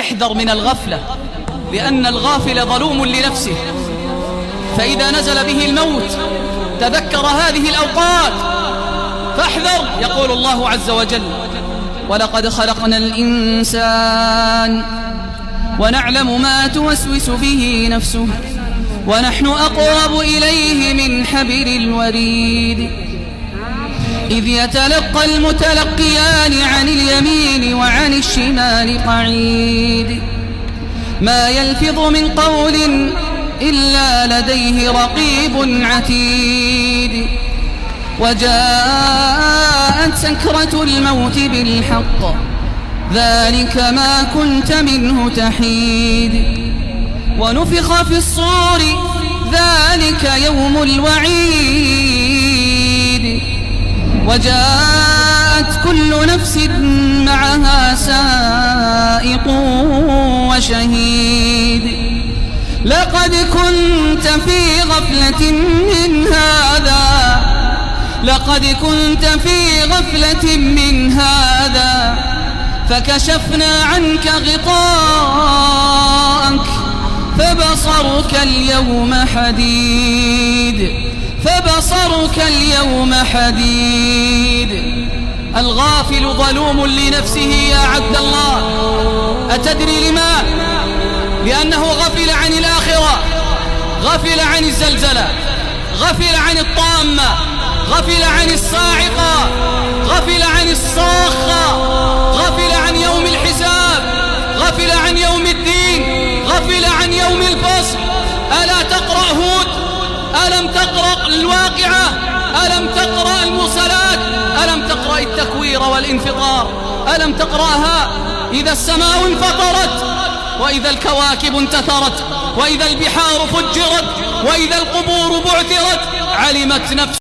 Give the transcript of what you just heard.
احذر من الغفلة، لأن الغافل ظلوم لنفسه، فإذا نزل به الموت تذكر هذه الأوقات فاحذر. يقول الله عز وجل: ولقد خلقنا الإنسان ونعلم ما توسوس به نفسه ونحن أقرب إليه من حبل الوريد إذ يتلقى المتلقيان عن اليمين وعن الشمال قعيد ما يلفظ من قول إلا لديه رقيب عتيد وجاءت سكرة الموت بالحق ذلك ما كنت منه تحيد ونفخ في الصور ذلك يوم الوعيد وجاءت كل نفس معها سائق وشهيد لقد كنت في غفلة من هذا فكشفنا عنك غطاءك فبصرك اليوم حديد الغافل ظلوم لنفسه يا عبد الله. أتدري لما؟ لأنه غفل عن الآخرة، غفل عن الزلزلة، غفل عن الطامة، غفل عن الصاعقة، غفل عن الصاخة، غفل عن يوم الحساب، غفل عن يوم الدين، غفل عن يوم الفصل. ألا تقرأ هود؟ ألم تقرأ الواقعة؟ ألم تقرأ المرسلات؟ ألم تقرأ التكوير والانفطار؟ ألم تقرأها؟ إذا السماء انفطرت وإذا الكواكب انتثرت وإذا البحار فجرت وإذا القبور بعثرت علمت نفس